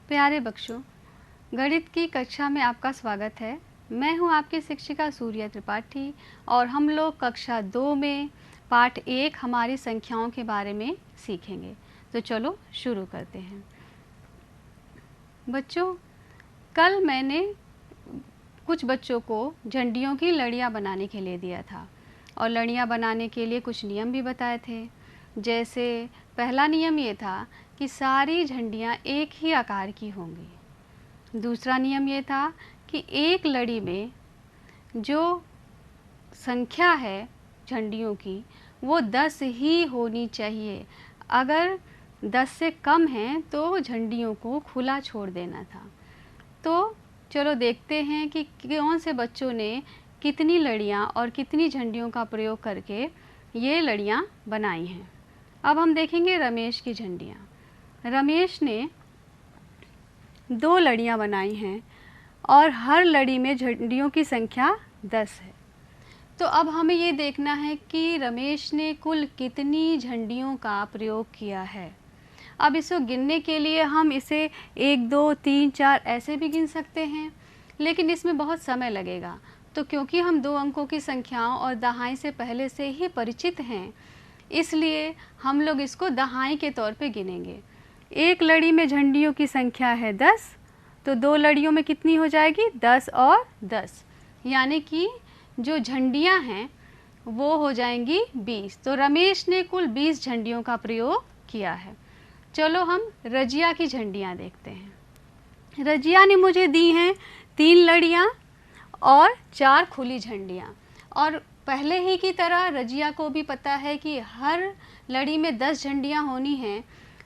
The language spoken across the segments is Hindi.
प्यारे बच्चों, गणित की कक्षा में आपका स्वागत है। मैं हूं आपकी शिक्षिका सूर्या त्रिपाठी और हम लोग कक्षा 2 में पाठ 1 हमारी संख्याओं के बारे में सीखेंगे। तो चलो शुरू करते हैं। बच्चों, कल मैंने कुछ बच्चों को झंडियों की लड़ियाँ बनाने के लिए दिया था और लड़ियाँ बनाने के लिए कुछ नियम भी बताए थे। जैसे पहला नियम ये था कि सारी झंडियाँ एक ही आकार की होंगी। दूसरा नियम ये था कि एक लड़ी में जो संख्या है झंडियों की वो 10 ही होनी चाहिए। अगर 10 से कम है तो झंडियों को खुला छोड़ देना था। तो चलो देखते हैं कि कौन से बच्चों ने कितनी लड़ियाँ और कितनी झंडियों का प्रयोग करके ये लड़ियाँ बनाई हैं। अब हम देखेंगे रमेश की झंडियाँ। रमेश ने 2 लड़ियाँ बनाई हैं और हर लड़ी में झंडियों की संख्या 10 है। तो अब हमें ये देखना है कि रमेश ने कुल कितनी झंडियों का प्रयोग किया है। अब इसको गिनने के लिए हम इसे 1 2 3 4 ऐसे भी गिन सकते हैं, लेकिन इसमें बहुत समय लगेगा। तो क्योंकि हम 2 अंकों की संख्याओं और दहाई से पहले से ही परिचित हैं, इसलिए हम लोग इसको दहाई के तौर पे गिनेंगे। एक लड़ी में झंडियों की संख्या है 10, तो 2 लड़ियों में कितनी हो जाएगी? 10 और 10, यानी कि जो झंडियां हैं वो हो जाएंगी 20। तो रमेश ने कुल 20 झंडियों का प्रयोग किया है। चलो हम रजिया की झंडियां देखते हैं। रजिया ने मुझे दी हैं 3 लड़ियां और 4 खुली झंडियां, और पहले ही की तरह रजिया को भी पता है कि हर लड़ी में 10 झंडियां होनी हैं।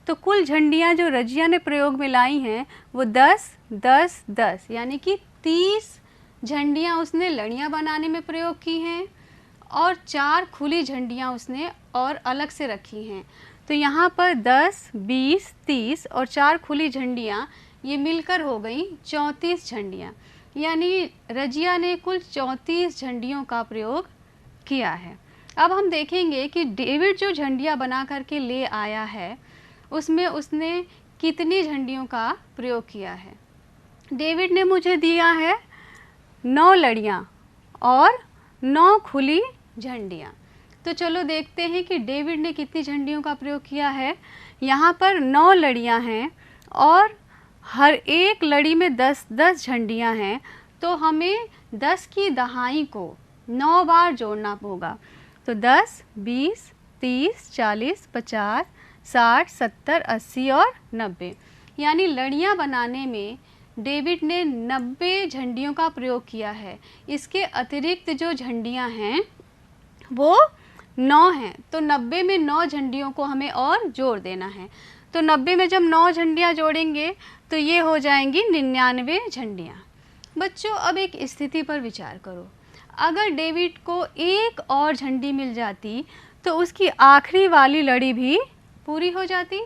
तो कुल झंडियां जो रजिया ने प्रयोग में लाई हैं वो 10 10 10, यानी कि 30 झंडियां उसने लड़ियां बनाने में प्रयोग की हैं और 4 खुली झंडियां उसने और अलग से रखी हैं। तो यहाँ पर 10 20 30 और 4 खुली झंडियाँ ये मिलकर हो गई 34 झंडियाँ, यानी रजिया ने कुल 34 झंडियों का प्रयोग किया है। अब हम देखेंगे कि डेविड जो झंडियाँ बना करके ले आया है उसमें उसने कितनी झंडियों का प्रयोग किया है। डेविड ने मुझे दिया है 9 लड़ियाँ और 9 खुली झंडियाँ। तो चलो देखते हैं कि डेविड ने कितनी झंडियों का प्रयोग किया है। यहाँ पर 9 लड़ियाँ हैं और हर एक लड़ी में 10 10 झंडियाँ हैं। तो हमें 10 की दहाई को 9 बार जोड़ना होगा। तो 10 20 30 40 50 60 70 80 और 90, यानी लड़ियाँ बनाने में डेविड ने 90 झंडियों का प्रयोग किया है। इसके अतिरिक्त जो झंडियाँ हैं वो 9 हैं, तो 90 में 9 झंडियों को हमें और जोड़ देना है। तो 90 में जब 9 झंडियाँ जोड़ेंगे तो ये हो जाएंगी 99 झंडियाँ। बच्चों, अब एक स्थिति पर विचार करो। अगर डेविड को एक और झंडी मिल जाती तो उसकी आखिरी वाली लड़ी भी पूरी हो जाती।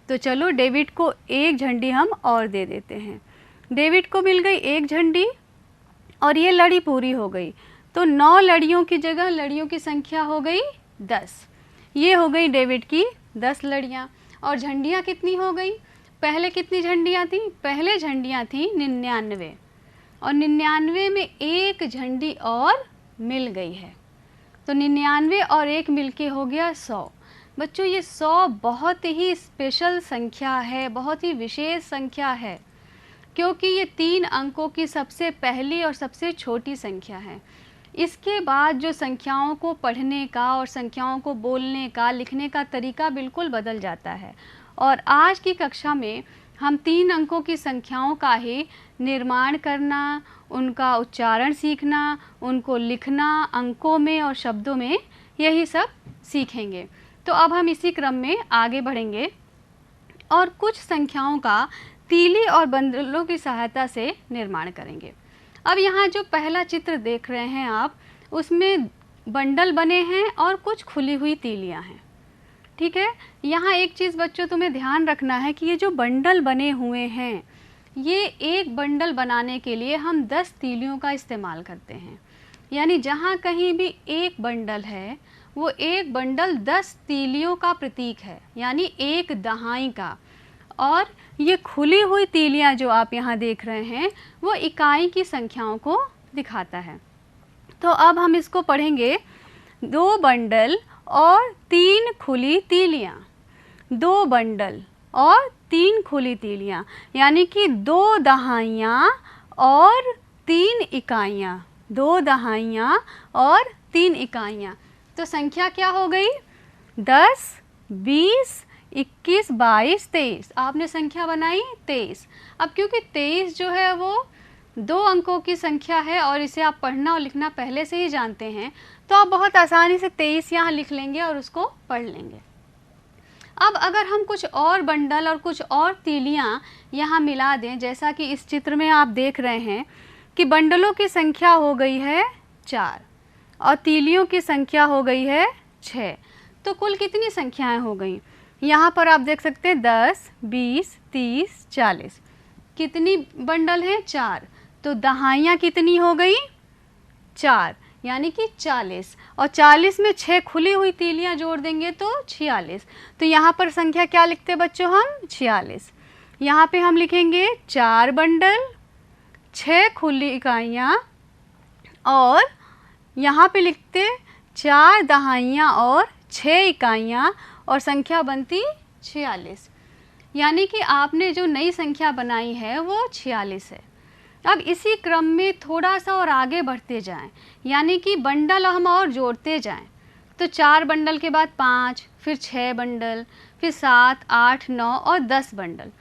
तो चलो डेविड को एक झंडी हम और दे देते हैं। डेविड को मिल गई एक झंडी और ये लड़ी पूरी हो गई। तो 9 लड़ियों की जगह लड़ियों की संख्या हो गई 10। ये हो गई डेविड की 10 लड़ियाँ। और झंडियाँ कितनी हो गई? पहले कितनी झंडियाँ थी? पहले झंडियाँ थी 99, और 99 में एक झंडी और मिल गई है। तो 99 और एक मिलके हो गया 100। बच्चों, ये 100 बहुत ही स्पेशल संख्या है, बहुत ही विशेष संख्या है, क्योंकि ये 3 अंकों की सबसे पहली और सबसे छोटी संख्या है। इसके बाद जो संख्याओं को पढ़ने का और संख्याओं को बोलने का, लिखने का तरीका बिल्कुल बदल जाता है। और आज की कक्षा में हम 3 अंकों की संख्याओं का ही निर्माण करना, उनका उच्चारण सीखना, उनको लिखना अंकों में और शब्दों में, यही सब सीखेंगे। तो अब हम इसी क्रम में आगे बढ़ेंगे और कुछ संख्याओं का तीली और बंडलों की सहायता से निर्माण करेंगे। अब यहाँ जो पहला चित्र देख रहे हैं आप, उसमें बंडल बने हैं और कुछ खुली हुई तीलियाँ हैं। ठीक है, यहाँ एक चीज़ बच्चों तुम्हें ध्यान रखना है कि ये जो बंडल बने हुए हैं, ये एक बंडल बनाने के लिए हम 10 तीलियों का इस्तेमाल करते हैं। यानी जहाँ कहीं भी एक बंडल है वो एक बंडल 10 तीलियों का प्रतीक है, यानी एक दहाई का। और ये खुली हुई तीलियां जो आप यहाँ देख रहे हैं वो इकाई की संख्याओं को दिखाता है। तो अब हम इसको पढ़ेंगे, 2 बंडल और 3 खुली तीलियां। 2 बंडल और 3 खुली तीलियां, यानी कि 2 दहाइयाँ और 3 इकाइयाँ। 2 दहाइयाँ और 3 इकाइयाँ। तो संख्या क्या हो गई? 10, 20, 21, 22, 23। आपने संख्या बनाई 23। अब क्योंकि 23 जो है वो 2 अंकों की संख्या है और इसे आप पढ़ना और लिखना पहले से ही जानते हैं, तो आप बहुत आसानी से 23 यहाँ लिख लेंगे और उसको पढ़ लेंगे। अब अगर हम कुछ और बंडल और कुछ और तीलियाँ यहाँ मिला दें, जैसा कि इस चित्र में आप देख रहे हैं कि बंडलों की संख्या हो गई है 4 और तीलियों की संख्या हो गई है 6, तो कुल कितनी संख्याएं हो गई? यहाँ पर आप देख सकते हैं 10, 20, 30, 40। कितनी बंडल हैं? 4। तो दहाइयाँ कितनी हो गई? 4, यानी कि 40। और 40 में 6 खुली हुई तीलियां जोड़ देंगे तो 46। तो यहाँ पर संख्या क्या लिखते हैं बच्चों? हम 46। यहाँ पे हम लिखेंगे 4 बंडल, 6 खुली इकाइयाँ और यहाँ पे लिखते 4 दहाइयाँ और 6 इकाइयाँ और संख्या बनती 46। यानी कि आपने जो नई संख्या बनाई है वो 46 है। अब इसी क्रम में थोड़ा सा और आगे बढ़ते जाएं, यानी कि बंडल हम और जोड़ते जाएं। तो 4 बंडल के बाद 5, फिर 6 बंडल, फिर 7, 8, 9 और 10 बंडल।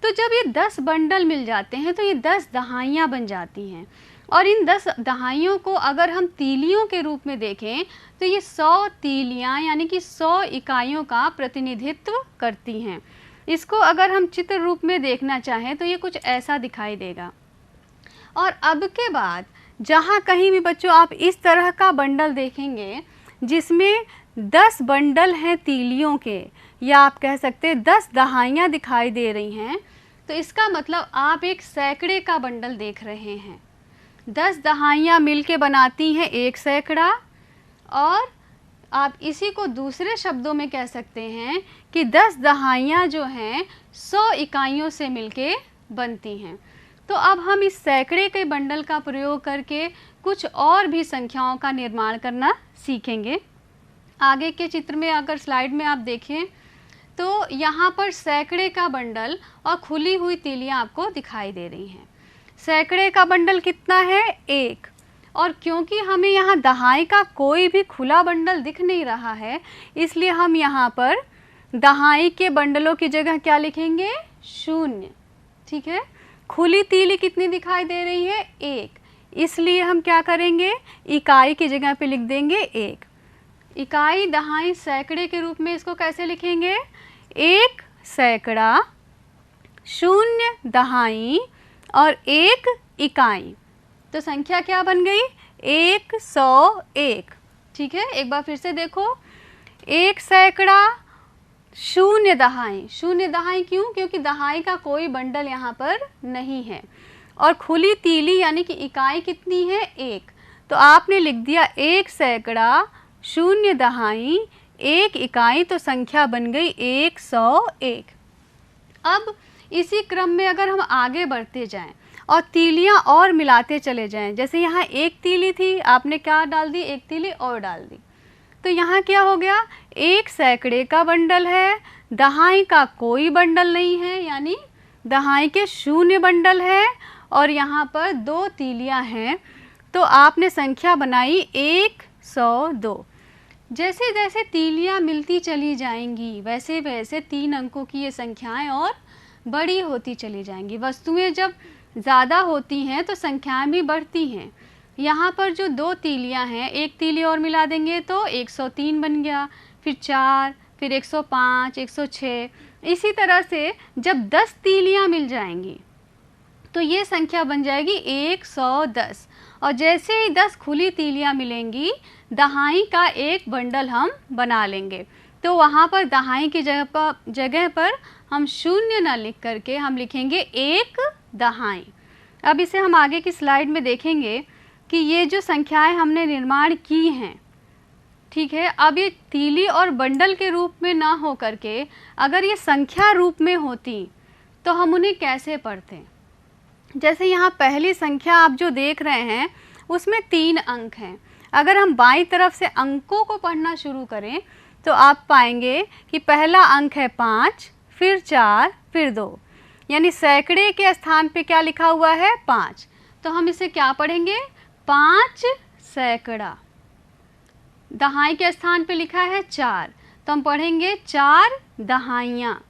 तो जब ये 10 बंडल मिल जाते हैं तो ये 10 दहाइयाँ बन जाती हैं। और इन 10 दहाइयों को अगर हम तीलियों के रूप में देखें तो ये 100 तीलियाँ यानी कि 100 इकाइयों का प्रतिनिधित्व करती हैं। इसको अगर हम चित्र रूप में देखना चाहें तो ये कुछ ऐसा दिखाई देगा। और अब के बाद जहाँ कहीं भी बच्चों आप इस तरह का बंडल देखेंगे जिसमें 10 बंडल हैं तीलियों के, या आप कह सकते हैं 10 दहाइयाँ दिखाई दे रही हैं, तो इसका मतलब आप एक सैकड़े का बंडल देख रहे हैं। 10 दहाइयाँ मिलके बनाती हैं 1 सैकड़ा, और आप इसी को दूसरे शब्दों में कह सकते हैं कि 10 दहाइयाँ जो हैं 100 इकाइयों से मिलके बनती हैं। तो अब हम इस सैकड़े के बंडल का प्रयोग करके कुछ और भी संख्याओं का निर्माण करना सीखेंगे। आगे के चित्र में अगर स्लाइड में आप देखें तो यहाँ पर सैकड़े का बंडल और खुली हुई तीलियाँ आपको दिखाई दे रही हैं। सैकड़े का बंडल कितना है? 1। और क्योंकि हमें यहाँ दहाई का कोई भी खुला बंडल दिख नहीं रहा है, इसलिए हम यहाँ पर दहाई के बंडलों की जगह क्या लिखेंगे? 0। ठीक है। खुली तीली कितनी दिखाई दे रही है? 1। इसलिए हम क्या करेंगे? इकाई की जगह पे लिख देंगे 1। इकाई, दहाई, सैकड़े के रूप में इसको कैसे लिखेंगे? 1 सैकड़ा, 0 दहाई और 1 इकाई। तो संख्या क्या बन गई? 101। ठीक है, एक बार फिर से देखो। 1 सैकड़ा, 0 दहाई। 0 दहाई क्यों? क्योंकि दहाई का कोई बंडल यहाँ पर नहीं है। और खुली तीली यानी कि इकाई कितनी है? 1। तो आपने लिख दिया 1 सैकड़ा, 0 दहाई, 1 इकाई, तो संख्या बन गई 101। अब इसी क्रम में अगर हम आगे बढ़ते जाएं और तीलियां और मिलाते चले जाएं, जैसे यहाँ 1 तीली थी, आपने क्या डाल दी? 1 तीली और डाल दी। तो यहाँ क्या हो गया? 1 सैकड़े का बंडल है, दहाई का कोई बंडल नहीं है, यानी दहाई के 0 बंडल है, और यहाँ पर 2 तीलियाँ हैं। तो आपने संख्या बनाई 102। जैसे जैसे तीलियाँ मिलती चली जाएंगी वैसे वैसे 3 अंकों की ये संख्याएं और बड़ी होती चली जाएंगी। वस्तुएं जब ज़्यादा होती हैं तो संख्याएं भी बढ़ती हैं। यहाँ पर जो 2 तीलियाँ हैं, 1 तीली और मिला देंगे तो 103 बन गया, फिर 4, फिर 105, 106। इसी तरह से जब 10 तीलियाँ मिल जाएंगी तो ये संख्या बन जाएगी 110। और जैसे ही 10 खुली तीलियाँ मिलेंगी, दहाई का एक बंडल हम बना लेंगे। तो वहाँ पर दहाई की जगह पर हम 0 ना लिख करके हम लिखेंगे 1 दहाई। अब इसे हम आगे की स्लाइड में देखेंगे कि ये जो संख्याएं हमने निर्माण की हैं, ठीक है, अब ये तीली और बंडल के रूप में ना हो करके अगर ये संख्या रूप में होती तो हम उन्हें कैसे पढ़ते हैं? जैसे यहाँ पहली संख्या आप जो देख रहे हैं उसमें 3 अंक हैं। अगर हम बाईं तरफ से अंकों को पढ़ना शुरू करें तो आप पाएंगे कि पहला अंक है 5, फिर 4, फिर 2, यानी सैकड़े के स्थान पे क्या लिखा हुआ है? 5। तो हम इसे क्या पढ़ेंगे? 5 सैकड़ा। दहाई के स्थान पे लिखा है 4, तो हम पढ़ेंगे 4 दहाइयाँ।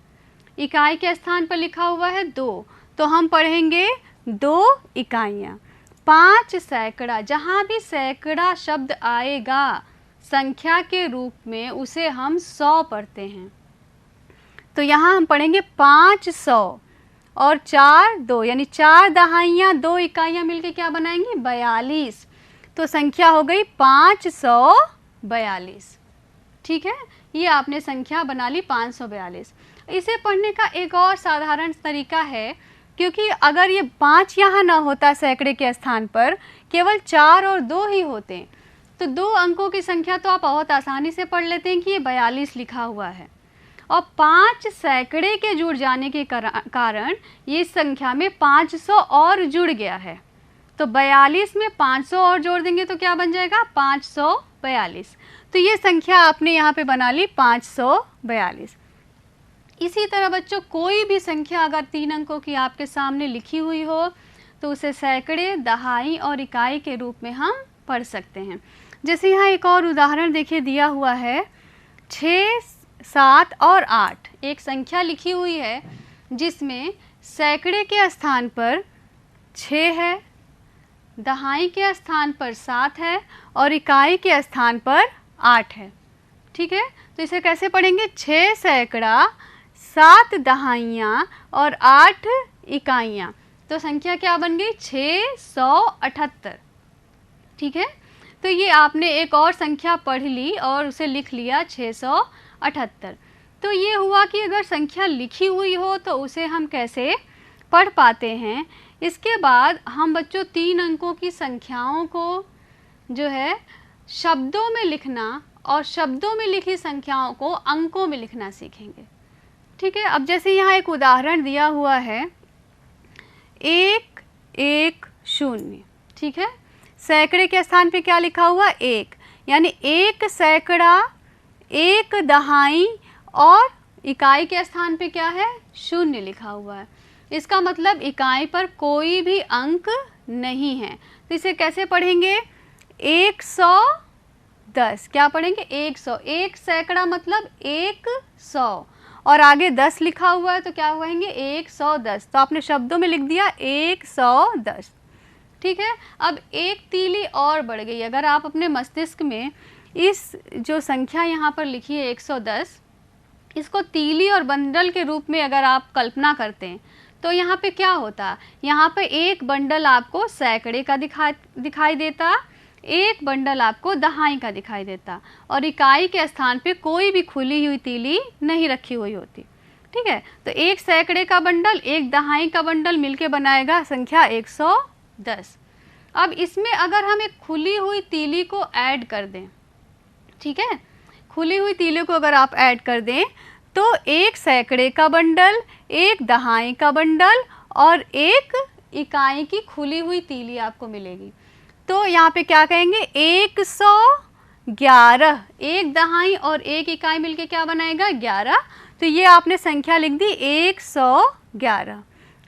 इकाई के स्थान पर लिखा हुआ है 2, तो हम पढ़ेंगे 2 इकाइयाँ। 5 सैकड़ा, जहाँ भी सैकड़ा शब्द आएगा संख्या के रूप में उसे हम 100 पढ़ते हैं। तो यहाँ हम पढ़ेंगे 500 और 4 2, यानी 4 दहाइयाँ 2 इकाइयाँ मिलके क्या बनाएंगी? 42। तो संख्या हो गई 542। ठीक है, ये आपने संख्या बना ली 542। इसे पढ़ने का एक और साधारण तरीका है, क्योंकि अगर ये 5 यहाँ ना होता सैकड़े के स्थान पर, केवल 4 और 2 ही होते, तो 2 अंकों की संख्या तो आप बहुत आसानी से पढ़ लेते हैं कि ये 42 लिखा हुआ है। और 5 सैकड़े के जुड़ जाने के कारण ये संख्या में 500 और जुड़ गया है। तो 42 में 500 और जोड़ देंगे तो क्या बन जाएगा? 542। तो ये संख्या आपने यहाँ पे बना ली 542। इसी तरह बच्चों, कोई भी संख्या अगर 3 अंकों की आपके सामने लिखी हुई हो तो उसे सैकड़े, दहाई और इकाई के रूप में हम पढ़ सकते हैं। जैसे यहाँ एक और उदाहरण देखिए दिया हुआ है, 6, 7 और 8। एक संख्या लिखी हुई है जिसमें सैकड़े के स्थान पर 6 है, दहाई के स्थान पर 7 है और इकाई के स्थान पर 8 है। ठीक है, तो इसे कैसे पढ़ेंगे? 6 सैकड़ा, 7 दहाइयाँ और 8 इकाइयाँ। तो संख्या क्या बन गई? 678। ठीक है, तो ये आपने एक और संख्या पढ़ ली और उसे लिख लिया 678। तो ये हुआ कि अगर संख्या लिखी हुई हो तो उसे हम कैसे पढ़ पाते हैं। इसके बाद हम बच्चों 3 अंकों की संख्याओं को जो है शब्दों में लिखना और शब्दों में लिखी संख्याओं को अंकों में लिखना सीखेंगे। ठीक है, अब जैसे यहाँ एक उदाहरण दिया हुआ है 1 1 0। ठीक है, सैकड़े के स्थान पे क्या लिखा हुआ? 1, यानी 1 सैकड़ा, 1 दहाई और इकाई के स्थान पे क्या है? 0 लिखा हुआ है। इसका मतलब इकाई पर कोई भी अंक नहीं है। तो इसे कैसे पढ़ेंगे? 110। क्या पढ़ेंगे? 100। 1 सैकड़ा मतलब 100 और आगे 10 लिखा हुआ है तो क्या कहेंगे? 110। तो आपने शब्दों में लिख दिया 110। ठीक है, अब एक तीली और बढ़ गई। अगर आप अपने मस्तिष्क में इस जो संख्या यहाँ पर लिखी है 110, इसको तीली और बंडल के रूप में अगर आप कल्पना करते हैं तो यहाँ पे क्या होता? यहाँ पे एक बंडल आपको सैकड़े का दिखाई देता, एक बंडल आपको दहाई का दिखाई देता और इकाई के स्थान पे कोई भी खुली हुई तीली नहीं रखी हुई होती। ठीक है, तो एक सैकड़े का बंडल, एक दहाई का बंडल मिलके बनाएगा संख्या 110। अब इसमें अगर हम एक खुली हुई तीली को ऐड कर दें, ठीक है, खुली हुई तीली को अगर आप ऐड कर दें तो एक सैकड़े का बंडल, एक दहाई का बंडल और एक इकाई की खुली हुई तीली आपको मिलेगी। तो यहाँ पे क्या कहेंगे? 111। एक दहाई और एक इकाई मिलके क्या बनाएगा? 11। तो ये आपने संख्या लिख दी 111।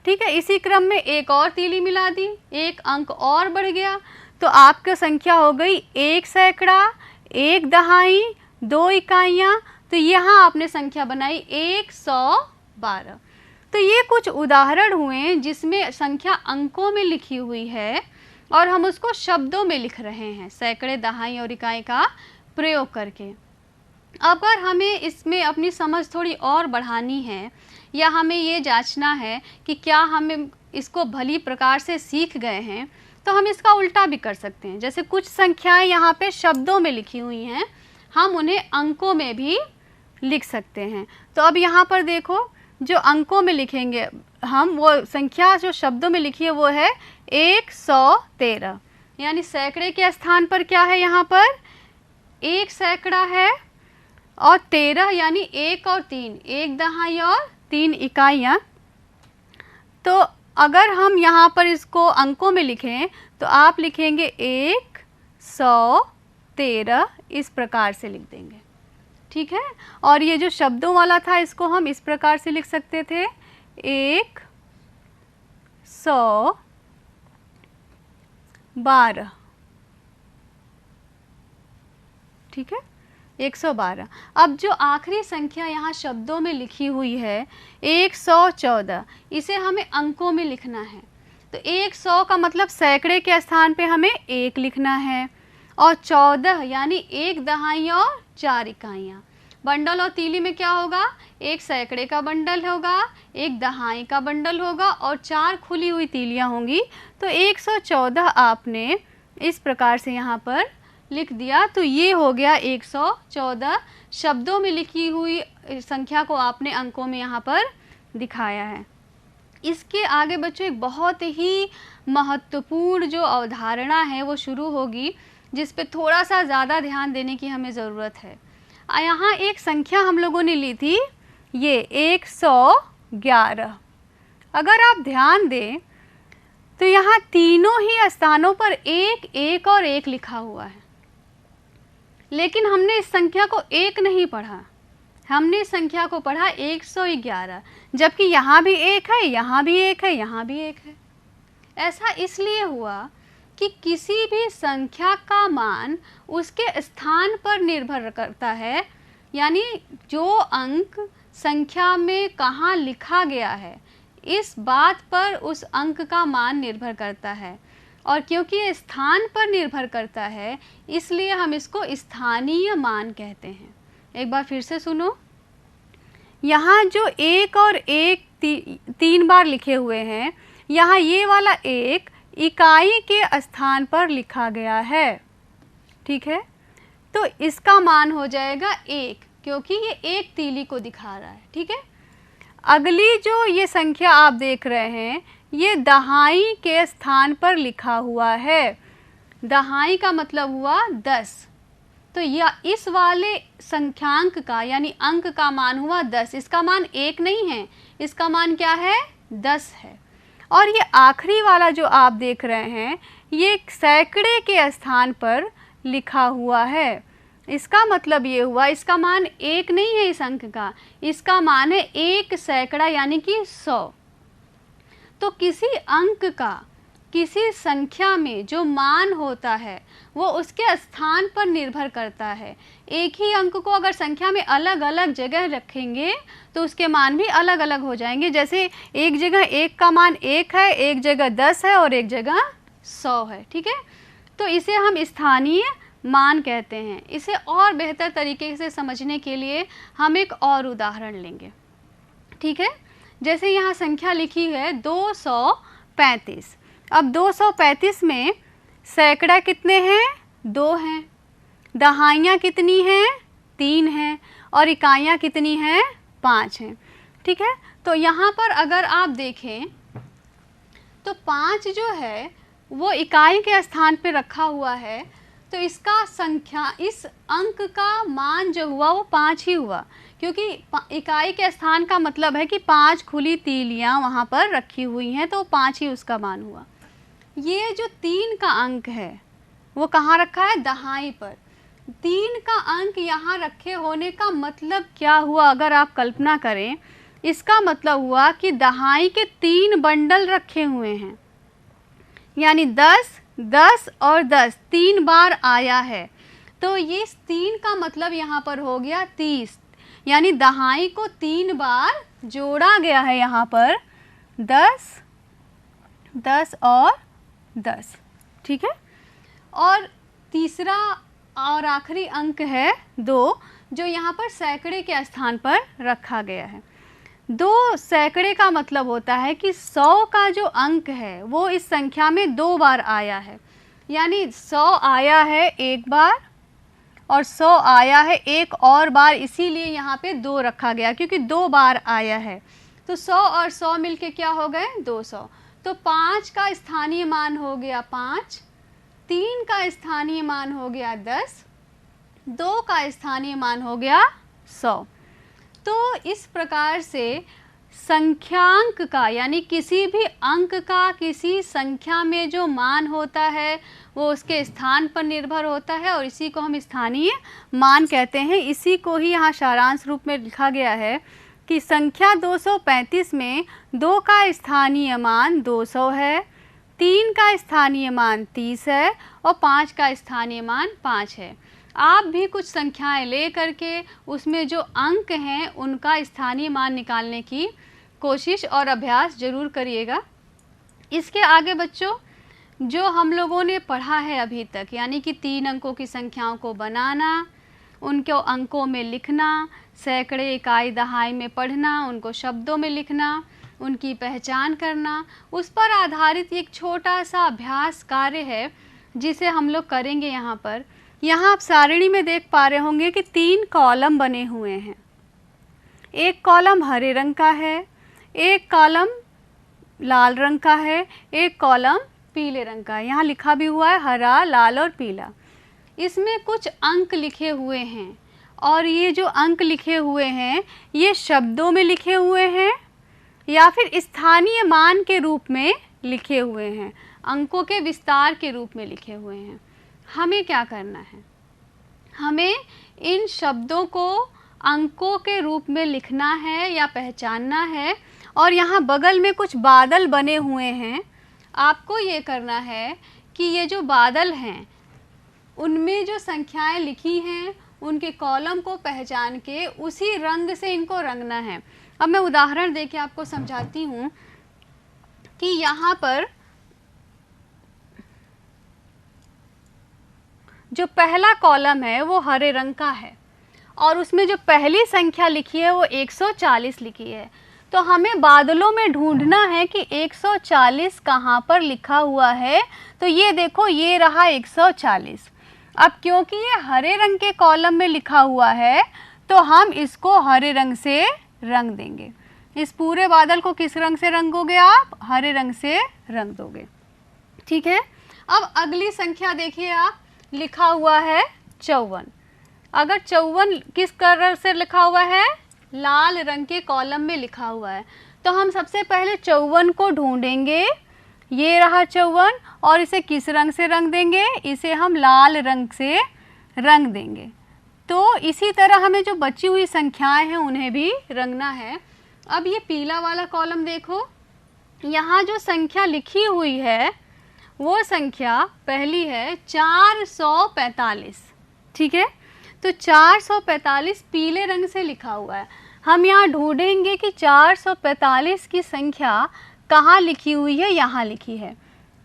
ठीक है, इसी क्रम में एक और तीली मिला दी, एक अंक और बढ़ गया तो आपकी संख्या हो गई 1 सैकड़ा, 1 दहाई, 2 इकाइयाँ। तो यहाँ आपने संख्या बनाई 112। तो ये कुछ उदाहरण हुए जिसमें संख्या अंकों में लिखी हुई है और हम उसको शब्दों में लिख रहे हैं सैकड़े, दहाई और इकाई का प्रयोग करके। अगर हमें इसमें अपनी समझ थोड़ी और बढ़ानी है या हमें ये जांचना है कि क्या हमें इसको भली प्रकार से सीख गए हैं, तो हम इसका उल्टा भी कर सकते हैं। जैसे कुछ संख्याएं यहाँ पे शब्दों में लिखी हुई हैं, हम उन्हें अंकों में भी लिख सकते हैं। तो अब यहाँ पर देखो, जो अंकों में लिखेंगे हम, वो संख्या जो शब्दों में लिखी है वो है 113। यानी सैकड़े के स्थान पर क्या है? यहाँ पर 1 सैकड़ा है और 13 यानी 1 और 3, 1 दहाई और 3 इकाइयाँ तो अगर हम यहाँ पर इसको अंकों में लिखें तो आप लिखेंगे 113 इस प्रकार से लिख देंगे, ठीक है। और ये जो शब्दों वाला था इसको हम इस प्रकार से लिख सकते थे 112, ठीक है, 112। अब जो आखिरी संख्या यहाँ शब्दों में लिखी हुई है 114, इसे हमें अंकों में लिखना है। तो 100 का मतलब सैकड़े के स्थान पे हमें 1 लिखना है, और 14 यानी 1 दहाई और 4 इकाइयाँ। बंडल और तीली में क्या होगा, एक सैकड़े का बंडल होगा, एक दहाई का बंडल होगा और 4 खुली हुई तीलियाँ होंगी। तो 114 आपने इस प्रकार से यहाँ पर लिख दिया। तो ये हो गया 114, शब्दों में लिखी हुई संख्या को आपने अंकों में यहाँ पर दिखाया है। इसके आगे बच्चों एक बहुत ही महत्वपूर्ण जो अवधारणा है वो शुरू होगी, जिस पे थोड़ा सा ज़्यादा ध्यान देने की हमें ज़रूरत है। यहाँ एक संख्या हम लोगों ने ली थी, ये 111। अगर आप ध्यान दें तो यहाँ तीनों ही स्थानों पर 1, 1 और 1 लिखा हुआ है, लेकिन हमने इस संख्या को 1 नहीं पढ़ा, हमने इस संख्या को पढ़ा 111, जबकि यहाँ भी 1 है, यहाँ भी 1 है, यहाँ भी 1 है। ऐसा इसलिए हुआ कि किसी भी संख्या का मान उसके स्थान पर निर्भर करता है, यानी जो अंक संख्या में कहाँ लिखा गया है इस बात पर उस अंक का मान निर्भर करता है। और क्योंकि ये स्थान पर निर्भर करता है इसलिए हम इसको स्थानीय मान कहते हैं। एक बार फिर से सुनो, यहाँ जो 1 और 1 3 बार लिखे हुए हैं, यहाँ ये वाला 1 इकाई के स्थान पर लिखा गया है, ठीक है। तो इसका मान हो जाएगा 1, क्योंकि ये 1 तीली को दिखा रहा है, ठीक है। अगली जो ये संख्या आप देख रहे हैं ये दहाई के स्थान पर लिखा हुआ है, दहाई का मतलब हुआ 10। तो यह इस वाले संख्यांक का यानी अंक का मान हुआ 10, इसका मान 1 नहीं है, इसका मान क्या है, 10 है। और ये आखिरी वाला जो आप देख रहे हैं ये सैकड़े के स्थान पर लिखा हुआ है, इसका मतलब ये हुआ इसका मान 1 नहीं है इस अंक का, इसका मान है 1 सैकड़ा यानी कि 100। तो किसी अंक का किसी संख्या में जो मान होता है वो उसके स्थान पर निर्भर करता है। एक ही अंक को अगर संख्या में अलग अलग जगह रखेंगे तो उसके मान भी अलग अलग हो जाएंगे। जैसे एक जगह 1 का मान 1 है, एक जगह 10 है और एक जगह 100 है, ठीक है। तो इसे हम स्थानीय मान कहते हैं। इसे और बेहतर तरीके से समझने के लिए हम एक और उदाहरण लेंगे, ठीक है। जैसे यहाँ संख्या लिखी है 235। अब 235 में सैकड़ा कितने हैं, 2 हैं, दहाइयाँ कितनी हैं, 3 हैं, और इकाइयाँ कितनी हैं, 5 हैं, ठीक है। तो यहाँ पर अगर आप देखें तो 5 जो है वो इकाई के स्थान पे रखा हुआ है, तो इसका संख्या इस अंक का मान जो हुआ वो 5 ही हुआ, क्योंकि इकाई के स्थान का मतलब है कि 5 खुली तीलियाँ वहाँ पर रखी हुई हैं, तो 5 ही उसका मान हुआ। ये जो 3 का अंक है वो कहाँ रखा है, दहाई पर। 3 का अंक यहाँ रखे होने का मतलब क्या हुआ, अगर आप कल्पना करें, इसका मतलब हुआ कि दहाई के 3 बंडल रखे हुए हैं, यानी 10, 10 और 10 3 बार आया है। तो ये 3 का मतलब यहाँ पर हो गया 30, यानी दहाई को 3 बार जोड़ा गया है यहाँ पर, 10, 10 और 10, ठीक है। और तीसरा और आखिरी अंक है 2, जो यहाँ पर सैकड़े के स्थान पर रखा गया है। 2 सैकड़े का मतलब होता है कि 100 का जो अंक है वो इस संख्या में 2 बार आया है, यानी 100 आया है 1 बार और 100 आया है एक और बार, इसीलिए यहाँ पे 2 रखा गया, क्योंकि 2 बार आया है। तो 100 और 100 मिलके क्या हो गए, 200। तो 5 का स्थानीय मान हो गया 5, 3 का स्थानीय मान हो गया 10, 2 का स्थानीय मान हो गया 100। तो इस प्रकार से संख्यांक का यानी किसी भी अंक का किसी संख्या में जो मान होता है वो उसके स्थान पर निर्भर होता है और इसी को हम स्थानीय मान कहते हैं। इसी को ही यहाँ सारांश रूप में लिखा गया है कि संख्या 235 में 2 का स्थानीय मान 200 है, 3 का स्थानीय मान 30 है और 5 का स्थानीय मान 5 है। आप भी कुछ संख्याएं ले करके उसमें जो अंक हैं उनका स्थानीय मान निकालने की कोशिश और अभ्यास जरूर करिएगा। इसके आगे बच्चों जो हम लोगों ने पढ़ा है अभी तक, यानी कि 3 अंकों की संख्याओं को बनाना, उनको अंकों में लिखना, सैकड़े, इकाई, दहाई में पढ़ना, उनको शब्दों में लिखना, उनकी पहचान करना, उस पर आधारित एक छोटा सा अभ्यास कार्य है जिसे हम लोग करेंगे। यहाँ पर आप सारिणी में देख पा रहे होंगे कि 3 कॉलम बने हुए हैं। एक कॉलम हरे रंग का है, एक कॉलम लाल रंग का है, एक कॉलम पीले रंग का है। यहाँ लिखा भी हुआ है हरा, लाल और पीला। इसमें कुछ अंक लिखे हुए हैं और ये जो अंक लिखे हुए हैं ये शब्दों में लिखे हुए हैं या फिर स्थानीय मान के रूप में लिखे हुए हैं, अंकों के विस्तार के रूप में लिखे हुए हैं। हमें क्या करना है? हमें इन शब्दों को अंकों के रूप में लिखना है या पहचानना है। और यहाँ बगल में कुछ बादल बने हुए हैं। आपको ये करना है कि ये जो बादल हैं उनमें जो संख्याएं लिखी हैं उनके कॉलम को पहचान के उसी रंग से इनको रंगना है। अब मैं उदाहरण देके आपको समझाती हूँ कि यहाँ पर जो पहला कॉलम है वो हरे रंग का है और उसमें जो पहली संख्या लिखी है वो 140 लिखी है। तो हमें बादलों में ढूंढना है कि 140 कहाँ पर लिखा हुआ है। तो ये देखो, ये रहा 140। अब क्योंकि ये हरे रंग के कॉलम में लिखा हुआ है तो हम इसको हरे रंग से रंग देंगे। इस पूरे बादल को किस रंग से रंगोगे आप? हरे रंग से रंग दोगे। ठीक है। अब अगली संख्या देखिए आप, लिखा हुआ है 54। अगर 54 किस कलर से लिखा हुआ है? लाल रंग के कॉलम में लिखा हुआ है। तो हम सबसे पहले 54 को ढूंढेंगे। ये रहा 54 और इसे किस रंग से रंग देंगे? इसे हम लाल रंग से रंग देंगे। तो इसी तरह हमें जो बची हुई संख्याएं हैं उन्हें भी रंगना है। अब ये पीला वाला कॉलम देखो, यहाँ जो संख्या लिखी हुई है वो संख्या पहली है 445। ठीक है। तो 445 पीले रंग से लिखा हुआ है। हम यहाँ ढूंढेंगे कि 445 की संख्या कहाँ लिखी हुई है? यहाँ लिखी है।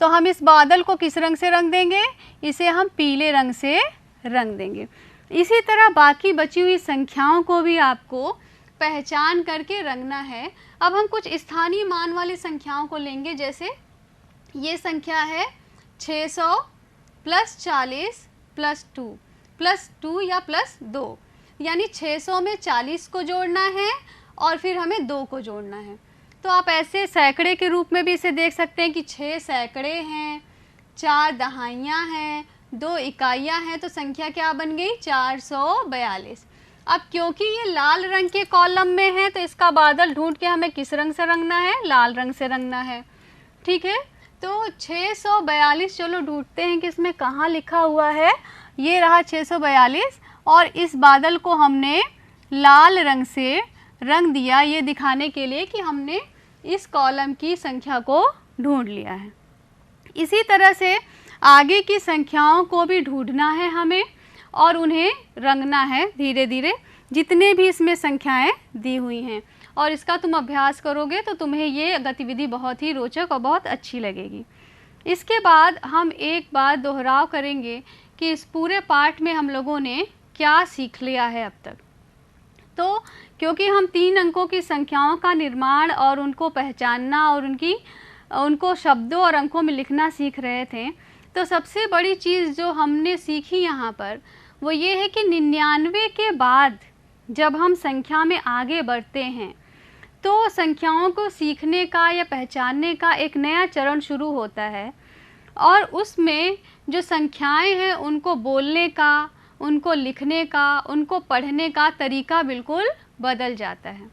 तो हम इस बादल को किस रंग से रंग देंगे? इसे हम पीले रंग से रंग देंगे। इसी तरह बाकी बची हुई संख्याओं को भी आपको पहचान करके रंगना है। अब हम कुछ स्थानीय मान वाली संख्याओं को लेंगे। जैसे ये संख्या है 600 + 40 + 2 या +2, यानी 600 में 40 को जोड़ना है और फिर हमें 2 को जोड़ना है। तो आप ऐसे सैकड़े के रूप में भी इसे देख सकते हैं कि 6 सैकड़े हैं, 4 दहाइयाँ हैं, 2 इकाइयाँ हैं। तो संख्या क्या बन गई? 442। अब क्योंकि ये लाल रंग के कॉलम में है तो इसका बादल ढूंढ के हमें किस रंग से रंगना है? लाल रंग से रंगना है। ठीक है। तो 642 चलो ढूंढते हैं कि इसमें कहाँ लिखा हुआ है। ये रहा 642 और इस बादल को हमने लाल रंग से रंग दिया, ये दिखाने के लिए कि हमने इस कॉलम की संख्या को ढूंढ लिया है। इसी तरह से आगे की संख्याओं को भी ढूंढना है हमें और उन्हें रंगना है धीरे धीरे, जितने भी इसमें संख्याएं दी हुई हैं। और इसका तुम अभ्यास करोगे तो तुम्हें ये गतिविधि बहुत ही रोचक और बहुत अच्छी लगेगी। इसके बाद हम एक बार दोहराव करेंगे कि इस पूरे पाठ में हम लोगों ने क्या सीख लिया है अब तक। तो क्योंकि हम 3 अंकों की संख्याओं का निर्माण और उनको पहचानना और उनको शब्दों और अंकों में लिखना सीख रहे थे, तो सबसे बड़ी चीज़ जो हमने सीखी यहाँ पर वो ये है कि 99 के बाद जब हम संख्या में आगे बढ़ते हैं तो संख्याओं को सीखने का या पहचानने का एक नया चरण शुरू होता है और उसमें जो संख्याएं हैं उनको बोलने का, उनको लिखने का, उनको पढ़ने का तरीका बिल्कुल बदल जाता है।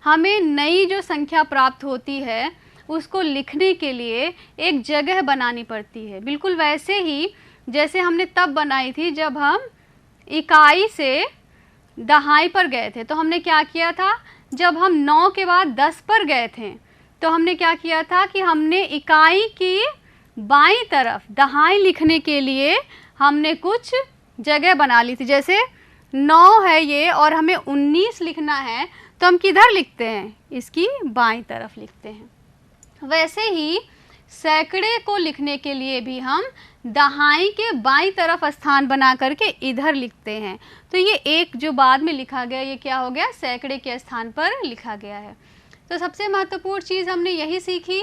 हमें नई जो संख्या प्राप्त होती है उसको लिखने के लिए एक जगह बनानी पड़ती है। बिल्कुल वैसे ही जैसे हमने तब बनाई थी जब हम इकाई से दहाई पर गए थे। तो हमने क्या किया था, जब हम 9 के बाद 10 पर गए थे तो हमने क्या किया था कि हमने इकाई की बाईं तरफ दहाई लिखने के लिए हमने कुछ जगह बना ली थी। जैसे 9 है ये और हमें 19 लिखना है तो हम किधर लिखते हैं, इसकी बाईं तरफ लिखते हैं। वैसे ही सैकड़े को लिखने के लिए भी हम दहाई के बाईं तरफ स्थान बना करके इधर लिखते हैं। तो ये एक जो बाद में लिखा गया ये क्या हो गया, सैकड़े के स्थान पर लिखा गया है। तो सबसे महत्वपूर्ण चीज़ हमने यही सीखी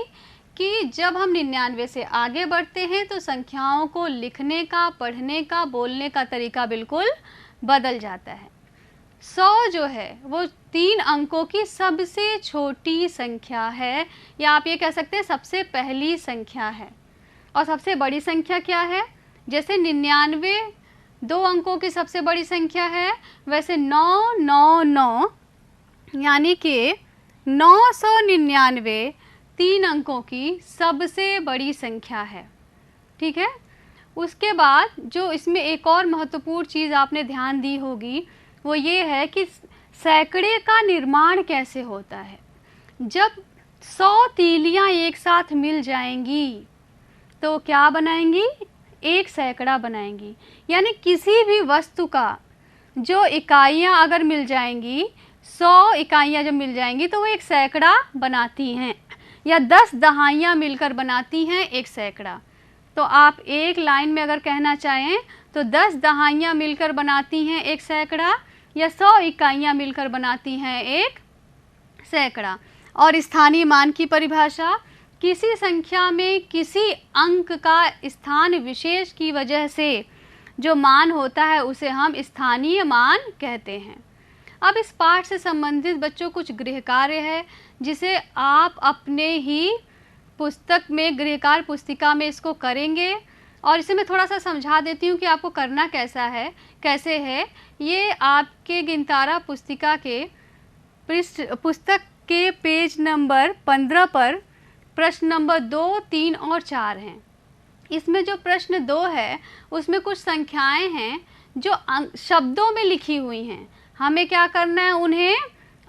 कि जब हम 99 से आगे बढ़ते हैं तो संख्याओं को लिखने का, पढ़ने का, बोलने का तरीका बिल्कुल बदल जाता है। 100 जो है वो 3 अंकों की सबसे छोटी संख्या है, या आप ये कह सकते हैं सबसे पहली संख्या है। और सबसे बड़ी संख्या क्या है, जैसे 99 2 अंकों की सबसे बड़ी संख्या है, वैसे 999 यानी कि 999 3 अंकों की सबसे बड़ी संख्या है। ठीक है। उसके बाद जो इसमें एक और महत्वपूर्ण चीज़ आपने ध्यान दी होगी वो ये है कि सैकड़े का निर्माण कैसे होता है। जब 100 तीलियां एक साथ मिल जाएंगी तो क्या बनाएंगी, एक सैकड़ा बनाएंगी। यानी किसी भी वस्तु का जो इकाइयां अगर मिल जाएंगी, 100 इकाइयां जब मिल जाएंगी तो वो एक सैकड़ा बनाती हैं, या 10 दहाइयां मिलकर बनाती हैं एक सैकड़ा। तो आप एक लाइन में अगर कहना चाहें तो 10 दहाइयां मिलकर बनाती हैं एक सैकड़ा, या 100 इकाइयां मिलकर बनाती हैं एक सैकड़ा। और स्थानीय मान की परिभाषा, किसी संख्या में किसी अंक का स्थान विशेष की वजह से जो मान होता है उसे हम स्थानीय मान कहते हैं। अब इस पाठ से संबंधित बच्चों कुछ गृह कार्य है जिसे आप अपने ही पुस्तक में, गृहकार पुस्तिका में इसको करेंगे। और इसे मैं थोड़ा सा समझा देती हूँ कि आपको करना कैसे है। ये आपके गिनतारा पुस्तिका के पुस्तक के पेज नंबर 15 पर प्रश्न नंबर 2, 3 और 4 हैं। इसमें जो प्रश्न 2 है उसमें कुछ संख्याएं हैं जो शब्दों में लिखी हुई हैं। हमें क्या करना है, उन्हें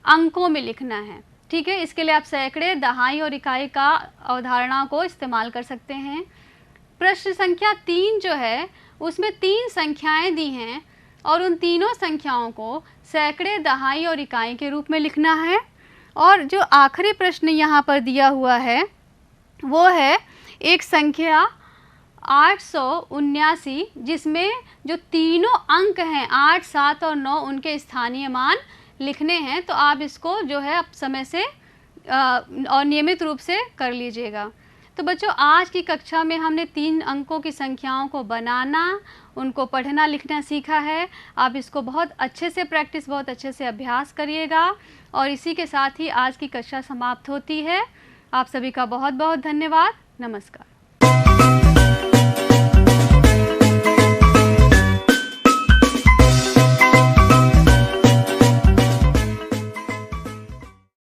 अंकों में लिखना है। ठीक है। इसके लिए आप सैकड़े, दहाई और इकाई का अवधारणा को इस्तेमाल कर सकते हैं। प्रश्न संख्या 3 जो है उसमें 3 संख्याएं दी हैं और उन तीनों संख्याओं को सैकड़े, दहाई और इकाई के रूप में लिखना है। और जो आखिरी प्रश्न यहाँ पर दिया हुआ है वो है एक संख्या 879 जिसमें जो तीनों अंक हैं 8, 7 और 9 उनके स्थानीय मान लिखने हैं। तो आप इसको जो है अब समय से और नियमित रूप से कर लीजिएगा। तो बच्चों आज की कक्षा में हमने 3 अंकों की संख्याओं को बनाना, उनको पढ़ना लिखना सीखा है। आप इसको बहुत अच्छे से प्रैक्टिस, बहुत अच्छे से अभ्यास करिएगा। और इसी के साथ ही आज की कक्षा समाप्त होती है। आप सभी का बहुत बहुत धन्यवाद। नमस्कार।